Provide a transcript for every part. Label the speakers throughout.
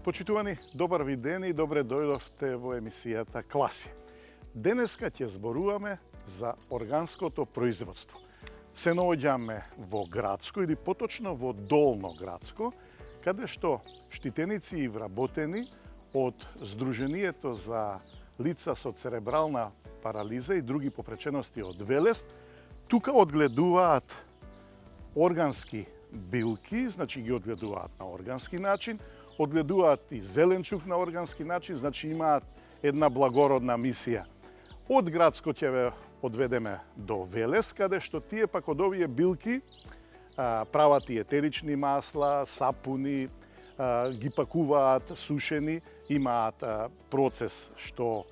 Speaker 1: Почитувани, добар ви ден и добре дојдовте во емисијата Класи. Денеска ќе зборуваме за органското производство. Се наоѓаме во Грацко или поточно во Долно Грацко, каде што штитеници и вработени од Сдруженијето за лица со церебрална парализа и други попречености од Велес, тука одгледуваат органски билки, значи ги одгледуваат на органски начин, одгледуваат и зеленчук на органски начин, значи имаат една благородна мисија. Од Грацко ќе ве одведеме до Велес, каде што тие пак од овие билки прават и етерични масла, сапуни, ги пакуваат сушени, имаат процес што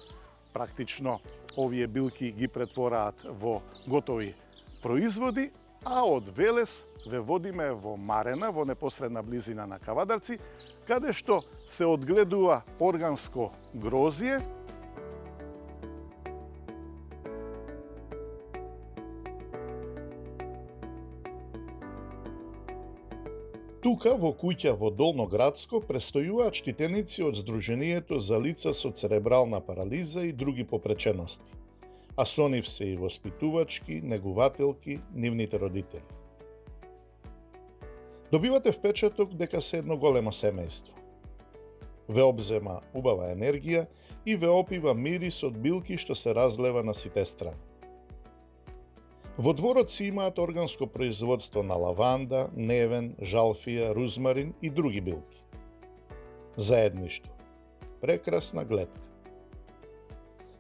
Speaker 1: практично овие билки ги претвораат во готови производи, а од Велес ве водиме во Марена, во непосредна близина на Кавадарци, каде што се одгледува органско грозје. Тука во куќа во Долно Грацко престојуваат штитеници од Сдруженијето за лица со церебрална парализа и други попречености, а со нив се и воспитувачки, негувателки, нивните родители. Добивате впечаток дека се едно големо семејство. Ве обзема убава енергија и ве опива мирис од билки што се разлева на сите страни. Во дворот си имаат органско производство на лаванда, невен, жалфија, рузмарин и други билки. Заедништво. Прекрасна гледка.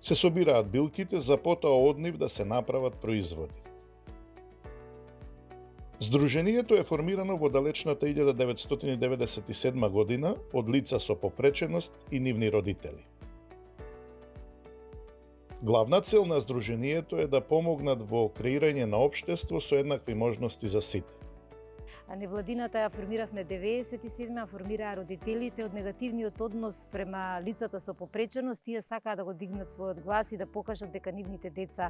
Speaker 1: Се собираат билките за потоа од нив да се направат производи. Сдруженијето е формирано во далечната 1997 година од лица со попреченост и нивни родители. Главна цел на Сдруженијето е да помогнат во креирање на општество со еднакви можности за сите.
Speaker 2: Невладината ја формиравме 97-ма, формираа родителите од негативниот однос према лицата со попреченост. Тие сакаат да го дигнат својот глас и да покажат дека нивните деца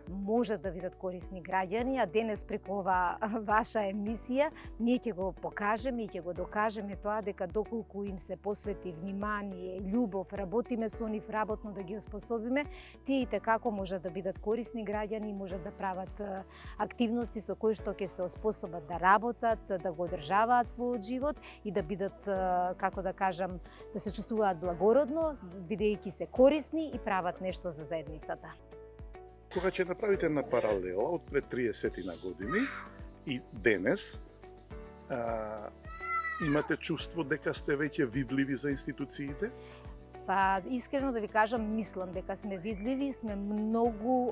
Speaker 2: можат да бидат корисни граѓани, а денес преку ова ваша емисија ние ќе го покажеме и ќе го докажеме тоа дека доколку им се посвети внимание, љубов, работиме со нив работно да ги оспособиме, тие и како можат да бидат корисни граѓани и можат да прават активности со кои што ќе се оспособат да работат, да го одржаваат својот живот и да бидат, како да кажам, да се чувствуваат благородно, бидејќи се корисни и прават нешто за заедницата.
Speaker 1: Кога ќе направите една паралела од пред 30 на години и денес, имате чувство дека сте веќе видливи за институциите?
Speaker 2: Па, искрено да ви кажам, мислам дека сме видливи, сме многу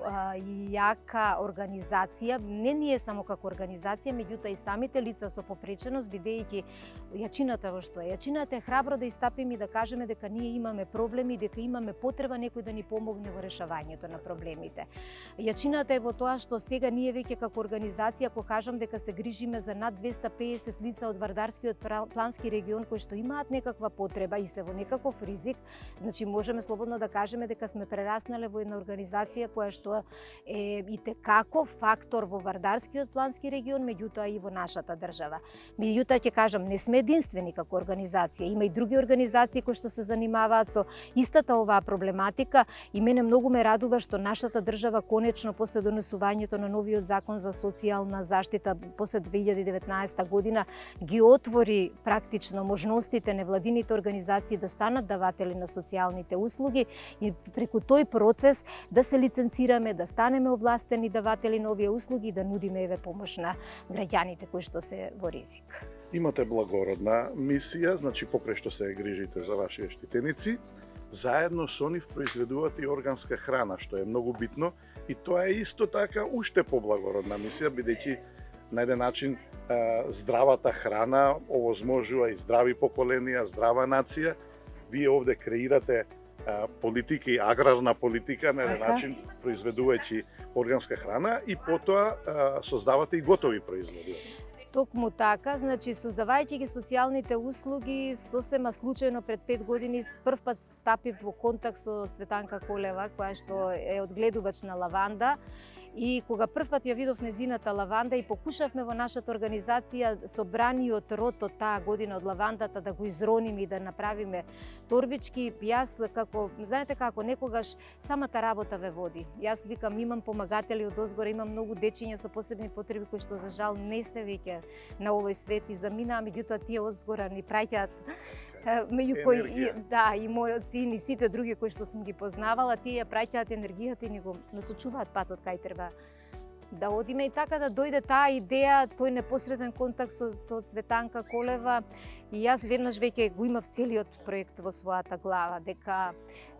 Speaker 2: јака организација, не ние само како организација, меѓутоа и самите лица со попреченост, бидејќи јачината во што е? Јачината е храбро да истапиме и да кажеме дека ние имаме проблеми, дека имаме потреба некој да ни помогне во решавањето на проблемите. Јачината е во тоа што сега ние веќе како организација, ако кажам дека се грижиме за над 250 лица од Вардарскиот плански регион кои што имаат некаква потреба и се во некаков ризик, значи можеме слободно да кажеме дека сме прераснале во една организација која што е итекако фактор во Вардарскиот плански регион, меѓутоа и во нашата држава. Меѓутоа ќе кажам, не сме единствени како организација, има и други организации кои што се занимаваат со истата оваа проблематика и мене многу ме радува што нашата држава конечно после донесувањето на новиот закон за социјална заштита после 2019 година ги отвори практично можностите невладините организации да станат даватели на социјалните услуги и преку тој процес да се лиценцираме, да станеме овластени даватели на овие услуги и да нудиме еве помош на граѓаните кои што се во ризик.
Speaker 1: Имате благородна мисија, значи покрај што се грижите за вашите штитеници, заедно со нив произведувате и органска храна, што е многу битно и тоа е исто така уште поблагородна мисија, бидејќи на еден начин здравата храна овозможува и здрави поколенија, здрава нација. Вие овде креирате политика и аграрна политика на еден начин, произведувајќи органска храна и потоа создавате и готови производи.
Speaker 2: Токму така, значи создавајќи ги социјалните услуги, сосема случајно пред 5 години прв пат стапив во контакт со Цветанка Колева, која што е одгледувач на лаванда. И кога прв пат ја видов незината лаванда и покушавме во нашата организација собраниот род од таа година од лавандата да го изрониме и да направиме торбички, јас како, знаете како, некогаш самата работа ве води. Јас викам, имам помагатели од озгора, имам многу дечиња со посебни потреби кои што за жал не се веќе на овој свет и заминаа, меѓутоа тие озгора ни праќаат меѓу кои и мојот син и сите други кои што сум ги познавала, тие ја праќаат енергијата и ни го насочуваат патот кај треба да одиме, и така да дојде таа идеја, тој непосреден контакт со Цветанка Колева, и јас веднаш веќе го имав целиот проект во својата глава, дека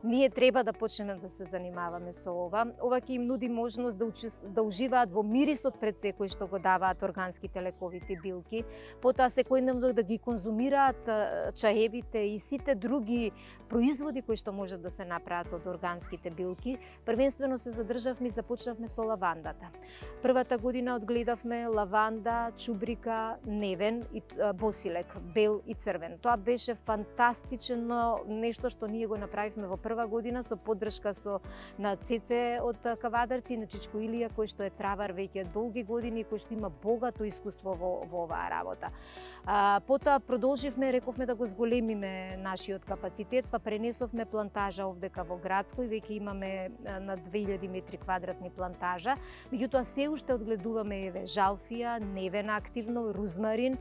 Speaker 2: ние треба да почнеме да се занимаваме со ова. Ова ќе им нуди можност да уживаат во мирисот пред секој што го даваат органските лековити билки, потоа секојдневно да ги конзумираат чаевите и сите други производи кои што можат да се направат од органските билки. Првенствено се задржавме и започнавме со лавандата. Првата година одгледавме лаванда, чубрика, невен и босилек, бел и црвен. Тоа беше фантастично нешто што ние го направивме во прва година со поддршка на Цеце од Кавадарци и на Чичко Илија, кој што е травар веќе долги години и кој што има богато искуство во оваа работа. Потоа продолживме, рековме да го зголемиме нашиот капацитет, па пренесовме плантажа овдека во Градско и веќе имаме на 2000 метри квадратни плантажа. Меѓутоа се уште одгледуваме жалфија, невен активно, рузмарин,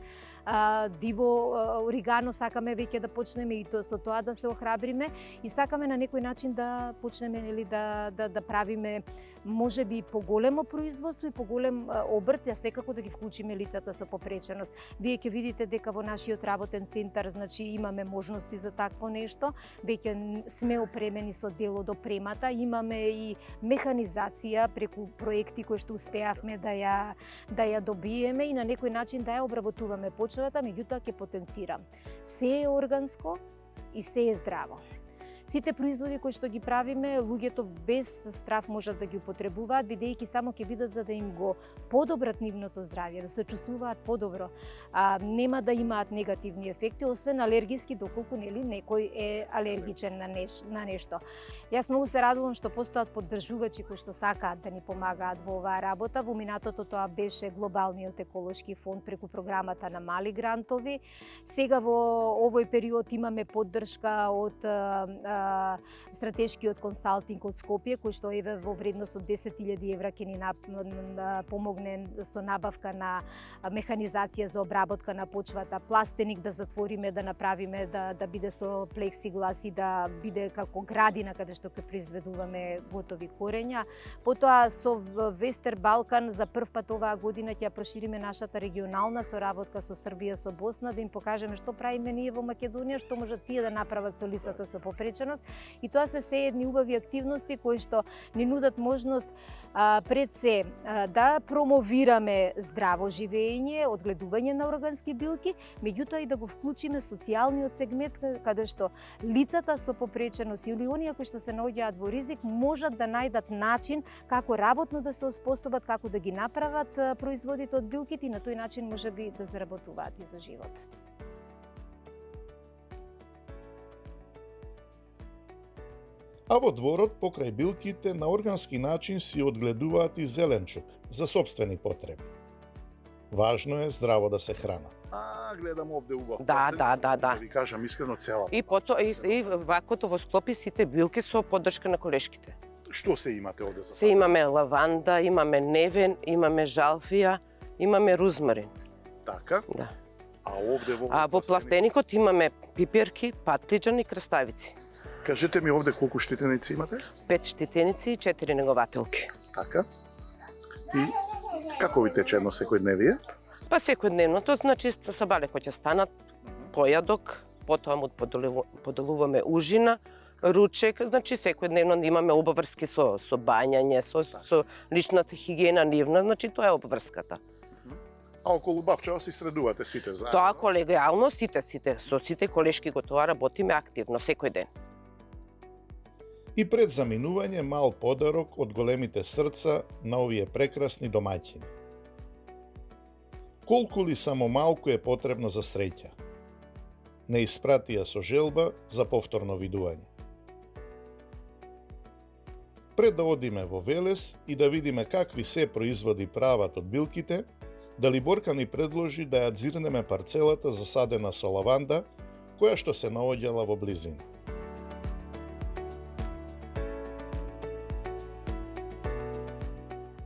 Speaker 2: диво оригано сакаме веќе да почнеме и со тоа да се охрабриме и сакаме на некој начин да почнеме да правиме можеби поголемо производство и поголем обрт, ја секако да ги вклучиме лицата со попреченост. Вие ќе видите дека во нашиот работен центар, значи имаме можности за такво нешто, веќе сме опремени со дел од опремата, имаме и механизација преку проекти кои што успеавме да ја добиеме и на некој начин да ја обработуваме почвата, меѓутоа ќе потенцирам. Се е органско и се е здраво. Сите производи кои што ги правиме, луѓето без страв можат да ги употребуваат, бидејќи само ќе бидат за да им го подобрат нивното здравје, да се чувствуваат подобро. Нема да имаат негативни ефекти, освен алергиски, доколку некој е алергичен на нешто. Јас многу се радувам што постојат поддржувачи кои што сакаат да ни помагаат во оваа работа. Во минатото тоа беше Глобалниот еколошки фонд преку програмата на мали грантови. Сега во овој период имаме поддршка од стратешкиот консалтинг од Скопје, кој што еве во вредност од 10.000 евра ќе ни помогне со набавка на механизација за обработка на почвата, пластеник да затвориме, да направиме, да биде со плексиглас и да биде како градина каде што ќе произведуваме готови корења. Потоа со Вестер Балкан за прв пат оваа година ќе ја прошириме нашата регионална соработка со Србија, со Босна, да им покажеме што правиме ние во Македонија, што можат тие да направат со лицата со попреченост. И тоа се едни убави активности кои што ни нудат можност пред се да промовираме здраво живење, одгледување на органски билки, меѓутоа и да го вклучиме социјалниот сегмент каде што лицата со попреченост или оние кои што се наоѓаат во ризик можат да најдат начин како работно да се оспособат, како да ги направат производите од билките и на тој начин можеби да заработуваат и за живот.
Speaker 1: А во дворот, покрај билките, на органски начин си одгледуваат и зеленчук за собствени потреби. Важно е здраво да се храна. Гледам овде убав.
Speaker 3: Да.
Speaker 1: Ви кажам искрено цела.
Speaker 3: И вакото во склопи сите билки со поддршка на колешките.
Speaker 1: Што се имате овде за?
Speaker 3: Се имаме лаванда, имаме невен, имаме жалфија, имаме рузмарин.
Speaker 1: Така?
Speaker 3: Да.
Speaker 1: А овде
Speaker 3: во пластеникот имаме пиперки, патлиџан и краставици.
Speaker 1: Кажете ми овде колку штетеници имате?
Speaker 3: 5 штетеници и 4 негователки.
Speaker 1: Така. И како ви тече едно секојдневие?
Speaker 3: Па секојдневното, значи сабале кој ќе станат, појадок, потоа му поделуваме ужина, ручек, значи секојдневно имаме обврски со бањање, со личната хигиена нивна, значи тоа е обврската.
Speaker 1: А околу Бавчева си средувате сите заедно?
Speaker 3: Тоа колегијално со сите колешки го тоа работиме активно секој ден.
Speaker 1: И пред заминување мал подарок од големите срца на овие прекрасни домаќини. колку ли само малку е потребно за среќа. Не испратија со желба за повторно видување. Пред да одиме во Велес и да видиме какви се производи прават од билките, Далиборка ни предложи да ја дзирнеме парцелата засадена со лаванда, која што се наоѓала во близина.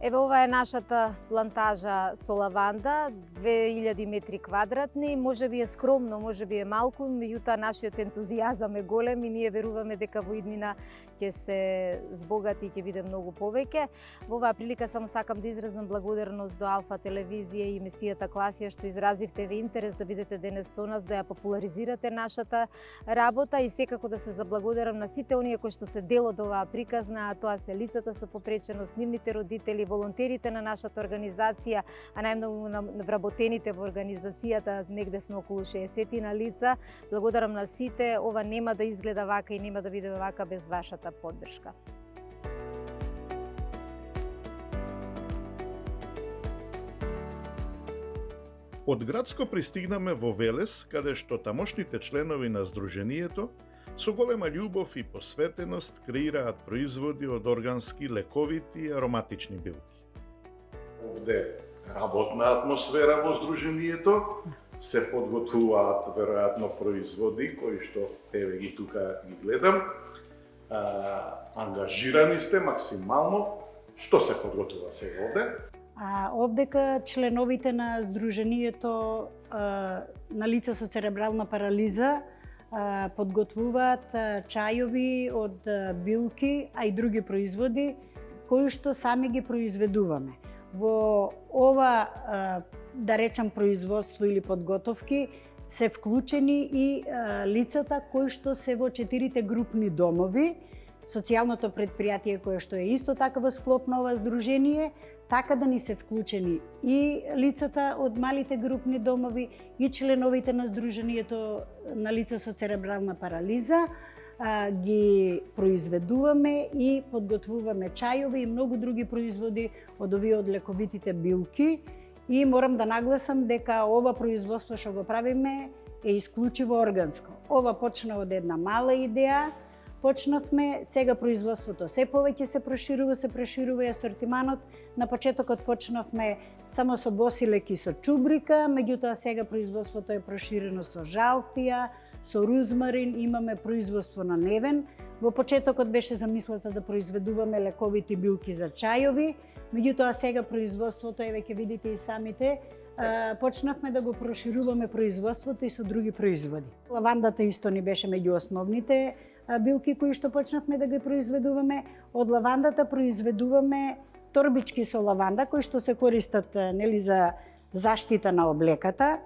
Speaker 2: Еве ова е нашата плантажа со лаванда, 2000 метри квадратни, може би е скромно, може би е малку, меѓутоа нашиот ентузијазам е голем и ние веруваме дека во иднина ќе се збогати и ќе биде многу повеќе. Во оваа прилика само сакам да изразам благодарност до Алфа телевизија и емисијата Класија што изразивте интерес да бидете денес со нас, да ја популаризирате нашата работа и секако да се заблагодарам на сите оние кои што се дел од оваа приказна, а тоа се лицата со попреченост, нивните родители, волонтерите на нашата организација, а најмногу на вработените во организацијата, негде сме околу 60 на лица. Благодарам на сите, ова нема да изгледа вака и нема да биде вака без вашата поддршка.
Speaker 1: Од Градско пристигнаме во Велес, каде што тамошните членови на Сдруженијето со голема љубов и посветеност креираат производи од органски, лековити и ароматични билки. Овде работна атмосфера во Сдруженијето, се подготвуваат веројатно производи кои што еве ги тука ги гледам. Ангажирани сте максимално. Што се подготвува сега овде?
Speaker 4: Овдека членовите на Сдруженијето на лица со церебрална парализа подготвуваат чајови од билки, а и други производи кои што сами ги произведуваме. Во ова, да речам, производство или подготовки се вклучени и лицата кои што се во 4 групни домови, социјалното предпријатие кое што е исто така во склоп на ова здружение, така да ни се вклучени и лицата од малите групни домови и членовите на Сдруженијето на лица со церебрална парализа, ги произведуваме и подготвуваме чајови и многу други производи од овие од лековитите билки. И морам да нагласам дека ова производство што го правиме е исклучиво органско. Ова почна од една мала идеја, почнавме, сега производството се повеќе се проширува и асортиманот. На почетокот почнавме само со босилек и со чубрика, меѓутоа сега производството е проширено со жалфија, со рузмарин, имаме производство на невен. Во почетокот беше замислата да произведуваме лековити билки за чајови, меѓутоа сега производството, еве ќе видите и самите, почнавме да го прошируваме производството и со други производи. Лавандата исто ни беше меѓу основните билки кои што почнавме да ги произведуваме. Од лавандата произведуваме торбички со лаванда кои што се користат нели за заштита на облеката.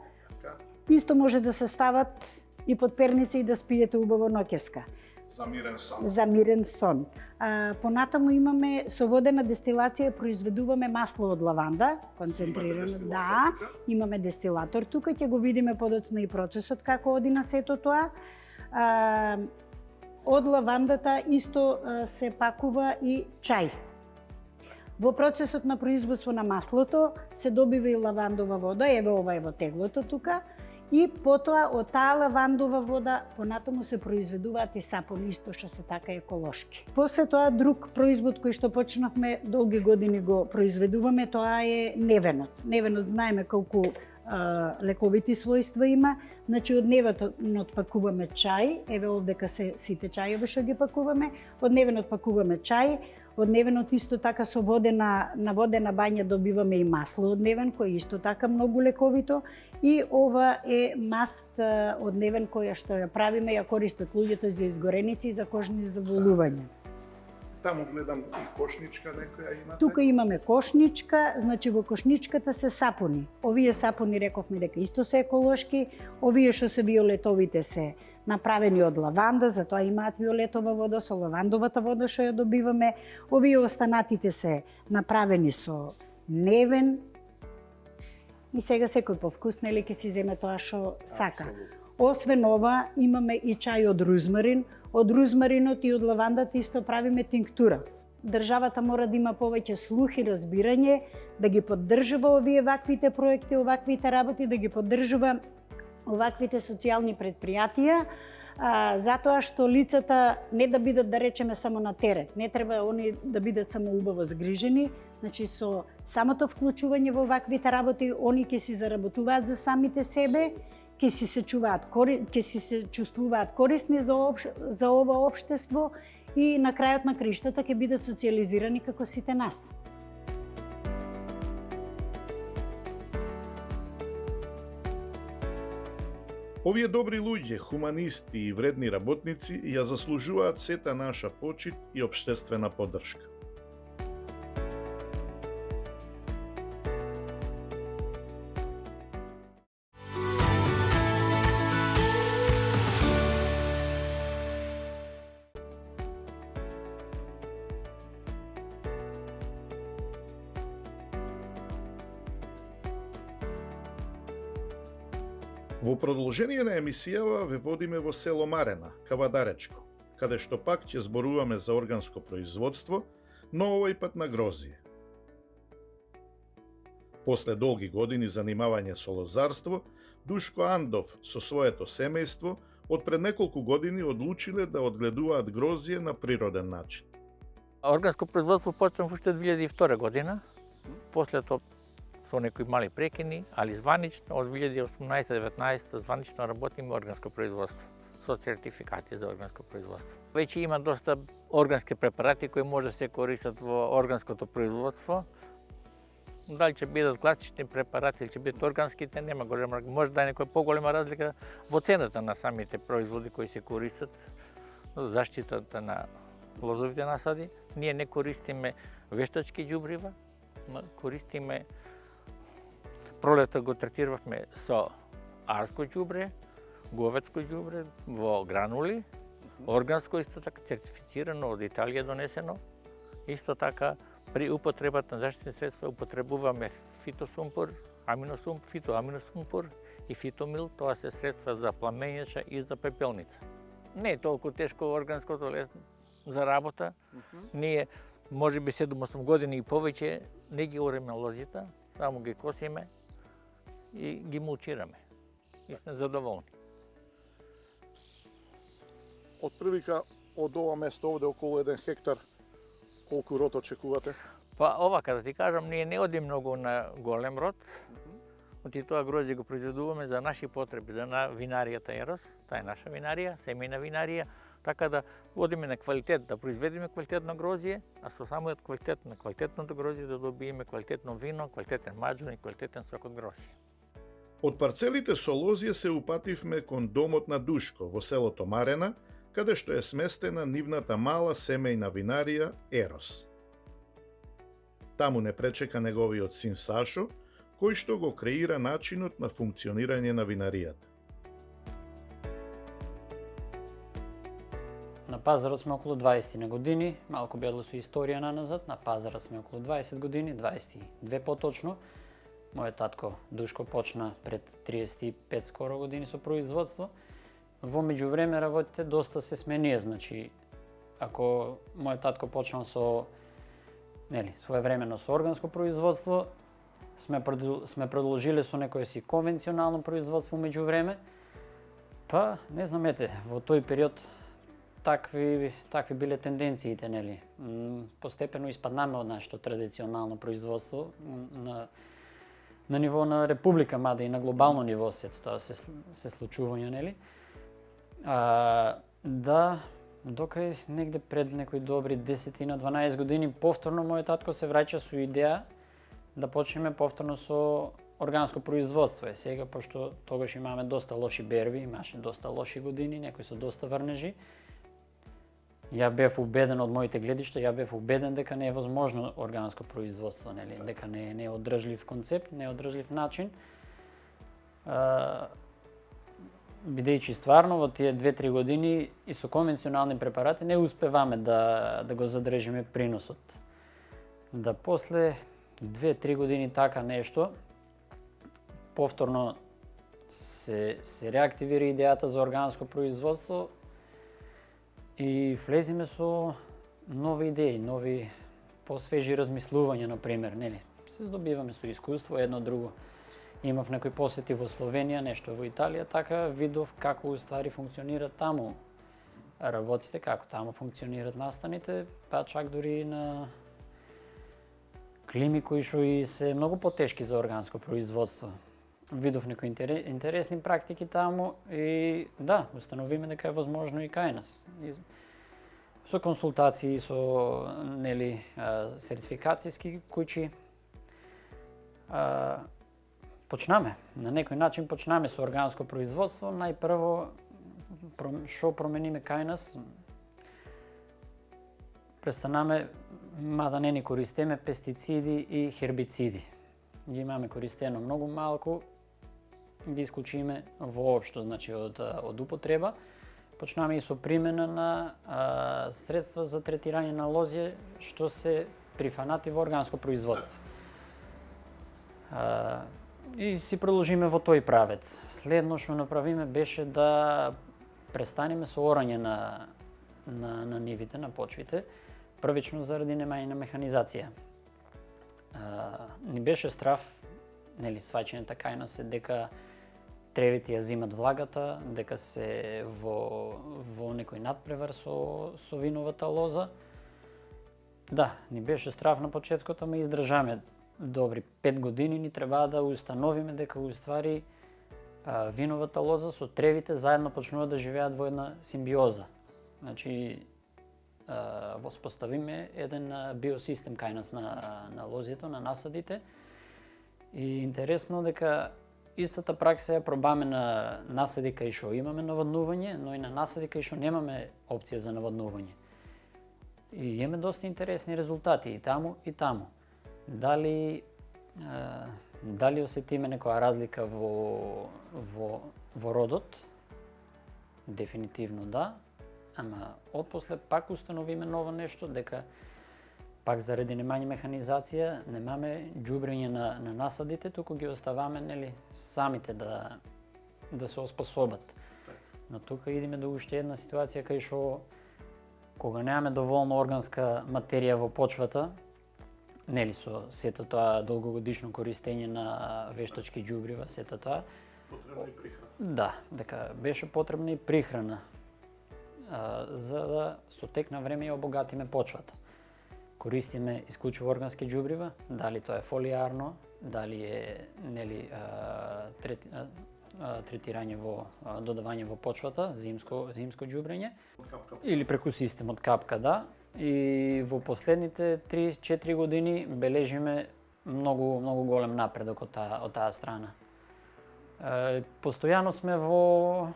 Speaker 4: Исто може да се стават и под перница и да спиете убаво ноќеска.
Speaker 1: За мирен сон.
Speaker 4: За мирен сон. Понатаму имаме со водена дестилација, произведуваме масло од лаванда, концентрирано. Да, имаме дестилатор тука, ќе го видиме подоцна и процесот како оди на сето тоа. Од лавандата исто се пакува и чај. Во процесот на производство на маслото се добива и лавандова вода, еве ова е во теглото тука, и потоа од таа лавандова вода понатаму се произведуваат и сапуни, исто што се така еколошки. После тоа друг производ кој што почнавме долги години го произведуваме, тоа е невенот. Невенот знаеме колку лековити својства има, значи од невенот пакуваме чај, еве овдека се сите чајови што ги пакуваме, од невенот пакуваме чај, од невенот исто така со на водена бања добиваме и масло од невен, кој исто така многу лековито, и ова е маст од невен која што ја правиме, ја користат луѓето за изгореници и за кожни заболувања.
Speaker 1: Таму гледам и кошничка некоја имате.
Speaker 4: Тука имаме кошничка, значи во кошничката се сапуни. Овие сапуни рековме дека исто се еколошки, овие што се виолетовите се направени од лаванда, затоа имаат виолетова вода со лавандовата вода што ја добиваме. Овие останатите се направени со невен. И сега секој повкус, нели, ќе си земе тоа што сака. Освен ова, имаме и чај од рузмарин. Од рузмаринот и од лавандата исто правиме тинктура. државата мора да има повеќе слух и разбирање, да ги поддржува овие ваквите проекти, оваквите работи, да ги поддржува оваквите социјални предпријатија, затоа што лицата не да бидат, да речеме, само на терет. Не треба они да бидат само убаво згрижени. Значи, со самото вклучување во оваквите работи, они ќе си заработуваат за самите себе, ќе си се чувствуваат корисни за ова општество и на крајот на криштата ќе бидат социјализирани како сите нас.
Speaker 1: Овие добри луѓе, хуманисти и вредни работници ја заслужуваат сета наша почит и општествена поддршка. Во продолжение на емисијава ве водиме во село Марена, Кавадаречко, каде што пак ќе зборуваме за органско производство, но овој пат на грозие. После долги години занимавање со лозарство, Душко Андов со своето семејство од пред неколку години одлучиле да одгледуваат грозие на природен начин.
Speaker 5: Органско производство почнав уште 2002 година, после тоа со некои мали прекини, али званично од 2018-19 званично работиме органско производство со сертификати за органско производство. Веќе има доста органски препарати кои може да се користат во органското производство. Дали ќе бидат класични препарати или ќе бидат органските, нема голема, може да е некоја поголема разлика во цената на самите производи кои се користат за заштитата на лозовите насади. Ние не користиме вештачки ѓубрива, користиме пролета го третиравме со арско ѓубре, говедско ѓубре во гранули, органско исто така сертифицирано од Италија донесено. Исто така при употребата на заштитни средства употребуваме фитосумпор, фитоаминосумпор и фитомил, тоа се средства за пламењача и за пепелница. Не е толку тешко органското лесно за работа. Ние можеби 7-8 години и повеќе не ги ореме лозите, само ги косиме и ги мулчираме. И сме задоволни.
Speaker 1: Од прилика од ова место овде околу 1 хектар, колку род очекувате?
Speaker 5: Па овака да ти кажам, ние не оди многу на голем род. Оти тоа грозје го произведуваме за наши потреби, за винаријата Ерос, таа е наша винарија, семејна винарија, така да одиме на квалитет, да произведеме квалитетно грозје, а со самиот квалитет на квалитетното грозје да добиеме квалитетно вино, квалитетен маџун и квалитетен сок од грозје.
Speaker 1: Од парцелите со лозје се упативме кон домот на Душко во селото Марена, каде што е сместена нивната мала семејна винарија Ерос. Таму не пречека неговиот син Сашо, кој што го креира начинот на функционирање на винаријата.
Speaker 6: На пазарот сме околу 20 на години, малку бело со историја наназад, на пазарот сме околу 20 години, 22 поточно. Мојот татко Душко почна пред 35 скоро години со производство. Во меѓувреме работите доста се сменија, значи ако мојот татко почнал со своевремено со органско производство, сме продолжиле со некој си конвенционално производство меѓувреме. Па, не знам, во тој период такви биле тенденциите, нели. Постепено испаднаме од нашето традиционално производство на ниво на република, мада и на глобално ниво тоа се случувања, нели. Да, дока негде пред некои добри 10 на 12 години повторно мојот татко се враќа со идеја да почнеме повторно со органско производство. Сега, пошто тогаш имаме доста лоши берби, имаше доста лоши години, некои со доста врнежи. Ја бев убеден од моите гледишта, дека не е возможно органско производство, нели, дека не е одржлив концепт, не е одржлив начин. Бидејќи стварно во тие 2-3 години и со конвенционални препарати не успеваме да го задржиме приносот. Да после 2-3 години така нешто, повторно се реактивира идејата за органско производство и влезиме со нови идеи, нови посвежи размислувања, например, нели? Се здобиваме со искуство едно друго. Имав некои посети во Словенија, нешто во Италија, така видов како уствари функционира таму работите, како таму функционират настаните, па чак дури на клими кои што и се многу потешки за органско производство. Видов некои интересни практики таму и да, установиме дека е возможно и кај нас. И со консултации, со нели сертификацијски куќи почнаме. На некој начин почнаме со органско производство. Најпрво што промениме кај нас, престанаме, мада не ни користиме пестициди и хербициди. Ги имаме користено многу малку, ги исклучиме воопшто, значи од употреба. Почнаме и со примена на средства за третирање на лозје што се прифанати во органско производство. И си продолжиме во тој правец. Следно што направиме беше да престанеме со орање на нивите, на почвите, првично заради немање на механизација. Ни беше страв, нели, сваќањето кај нас е дека тревите ја зимат влагата, дека се во некој надпревар со виновата лоза. Да, ни беше страв на почеткот, ама издржаме добри 5 години, ни требаа да установиме дека уствари виновата лоза со тревите заедно почнуваат да живеат во една симбиоза. Значи, воспоставиме еден биосистем кај нас на лозјето, на насадите. И интересно дека истата пракса ја пробаме на насади кај што имаме наводнување, но и на насади кај што немаме опција за наводнување. И имаме доста интересни резултати и таму и таму. Дали осетиме некоја разлика во родот? Дефинитивно да, ама отпосле пак установиме ново нешто, дека пак заради немање механизација немаме џубрење на насадите, туку ги оставаме, нели, самите да се оспособат. Но тука идеме до уште една ситуација кај што кога немаме доволно органска материја во почвата, нели, со сето тоа долгогодишно користење на вештачки џубрива, сето тоа.
Speaker 1: Потребна и прихрана.
Speaker 6: Да, дека беше потребна и прихрана, за да со тек на време ја обогатиме почвата. Користиме исклучиво органски џубрива, дали тоа е фолиарно, дали е, нели, третирање додавање во почвата, зимско џубрење, или преку системот капка, да. И во последните 3-4 години бележиме многу голем напредок од таа страна. Постојано сме во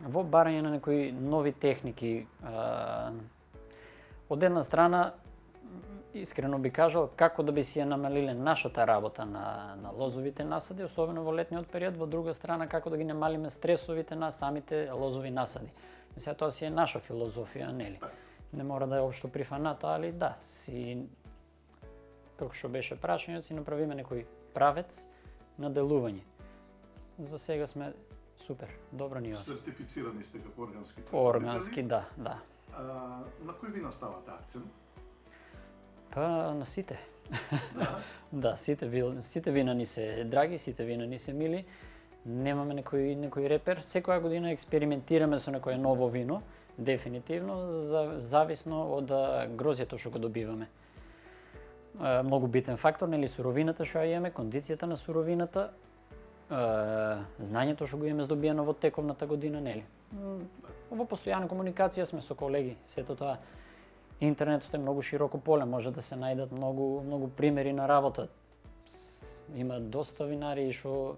Speaker 6: барање на некои нови техники. Од една страна, искрено би кажал, како да би си ја намалиле нашата работа на лозовите насади, особено во летниот период, во друга страна, како да ги намалиме стресовите на самите лозови насади. Сега тоа си е наша филозофија, нели? Не мора да е општо прифаната, али да, си, како што беше прашањето, си направиме некој правец на делување. За сега сме супер, добро ниво.
Speaker 1: Сертифицирани сте како органски производители?
Speaker 6: Органски, да.
Speaker 1: На кој ви наставате акцент?
Speaker 6: Па на сите. Да, сите вина ни се драги, сите вина ни се мили. Немаме некој репер. Секоја година експериментираме со некое ново вино, дефинитивно, зависно од грозјето што го добиваме. Многу битен фактор, нели, суровината што ја имаме, кондицијата на суровината, знањето што го имаме здобиено во тековната година, нели. Во постојана комуникација сме со колеги, сето тоа. Интернетот е многу широко поле, може да се најдат многу примери на работа. Има доста винари што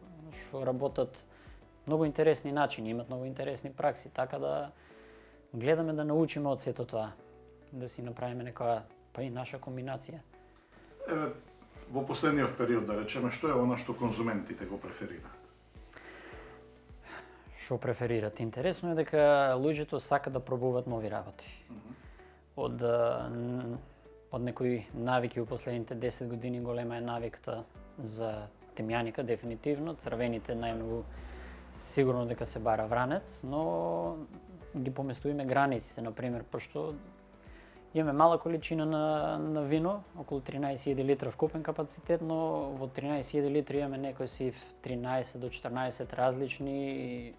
Speaker 6: работат многу интересни начини, имат многу интересни пракси, така да гледаме да научиме од сето тоа, да си направиме некоја па и наша комбинација.
Speaker 1: Еве, во последниот период, да речеме, што е она што конзументите го преферираат?
Speaker 6: Што преферираат? Интересно е дека луѓето сакаат да пробуваат нови работи. Од некои навики во последните 10 години голема е навиката за темјаника, дефинитивно. Црвените најмногу сигурно дека се бара вранец, но ги поместуваме границите, например, пошто Имаме мала количина на вино, околу 13.000 литра вкупен капацитет, но во 13.000 литри имаме некој си 13 до 14 различни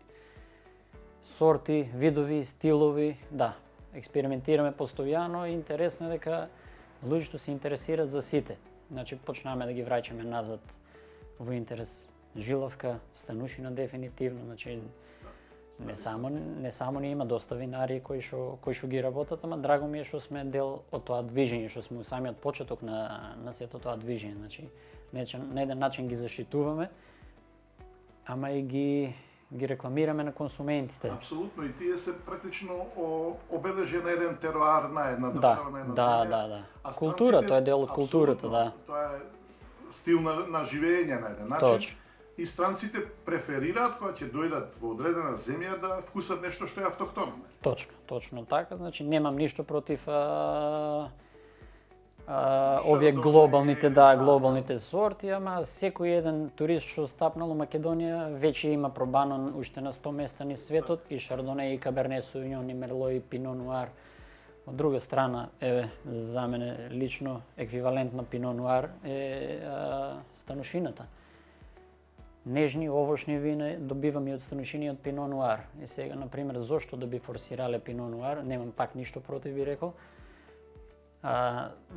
Speaker 6: сорти, видови, стилови. Да, експериментираме постојано и интересно е дека луѓето се интересираат за сите. Значи, почнаме да ги враќаме назад во интерес жилавка, станушина дефинитивно, значи не само ние има доста винари кои што ги работат, ама драго ми е што сме дел од тоа движење, што сме у самиот почеток на сето тоа движење, значи на еден начин ги заштитуваме, ама и ги рекламираме на консументите.
Speaker 1: Апсолутно, и тие се практично обележје на еден тероар, на една држава, на една земја.
Speaker 6: Да. Култура, тоа е дел од културата, да.
Speaker 1: Тоа е стил на живење на еден начин.
Speaker 6: Точно.
Speaker 1: И странците преферираат кога ќе дојдат во одредена земја да вкусат нешто што е автохтонно.
Speaker 6: Точно така, значи немам ништо против овие глобалните сорти, ама секој еден турист што стапнал у Македонија веќе има пробано уште на 100 места низ светот и Шардоне, и Каберне Сувиньон, и Мерло, и Пино Нуар. Од друга страна, за мене лично еквивалент на Пино Нуар е станушината. Нежни овошни вина добивам и од станушини од Пино Нуар. И сега, например, зошто да би форсирале Пино Нуар, немам пак ништо против, би рекол.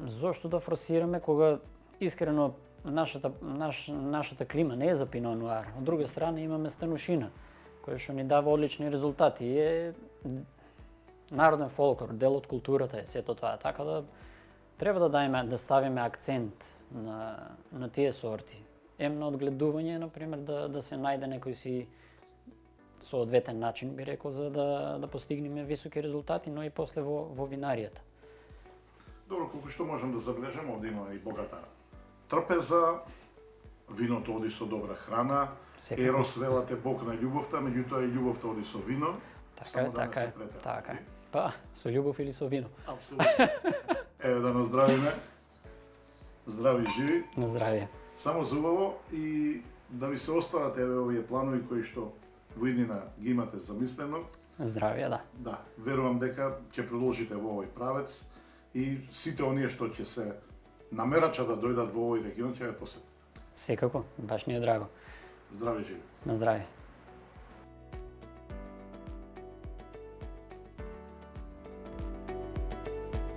Speaker 6: Зошто да форсираме кога искрено нашата клима не е за Пино Нуар. Од друга страна имаме станушина, која што ни дава одлични резултати. Е народен фолклор, дел од културата е сето тоа. Така да треба да ставиме акцент на тие сорти. На одгледување, например, да се најде некој си соодветен начин, би рекол, за да постигнеме високи резултати, но и после во винаријата.
Speaker 1: Добро, колку што можам да забележам, овде има и богата трпеза, виното оди со добра храна, ерос велате бог на љубовта, меѓутоа и љубовта оди со вино.
Speaker 6: Така е. Па, со љубов или со вино.
Speaker 1: Апсолутно. Еве да наздравиме. Здрави живи.
Speaker 6: На здравје.
Speaker 1: Само за убаво и да ви се остварат овие планови кои што во иднина ги имате замислено.
Speaker 6: Здравје, да.
Speaker 1: Да, верувам дека ќе продолжите во овој правец и сите оние што ќе се намерачат да дојдат во овој регион ќе ве посетат.
Speaker 6: Секако, баш ни е драго.
Speaker 1: Здрави живи.
Speaker 6: На здравје.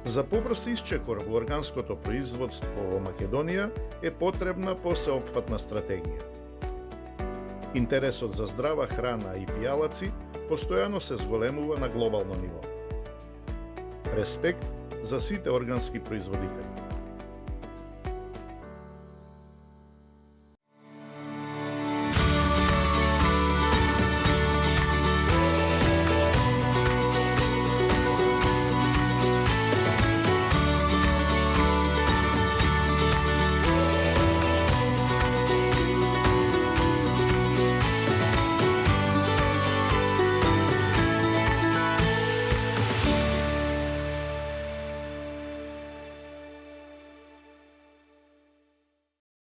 Speaker 1: За побрз исчекор во органското производство во Македонија е потребна посеопфатна стратегија. Интересот за здрава храна и пијалаци постојано се зголемува на глобално ниво. Респект за сите органски производители.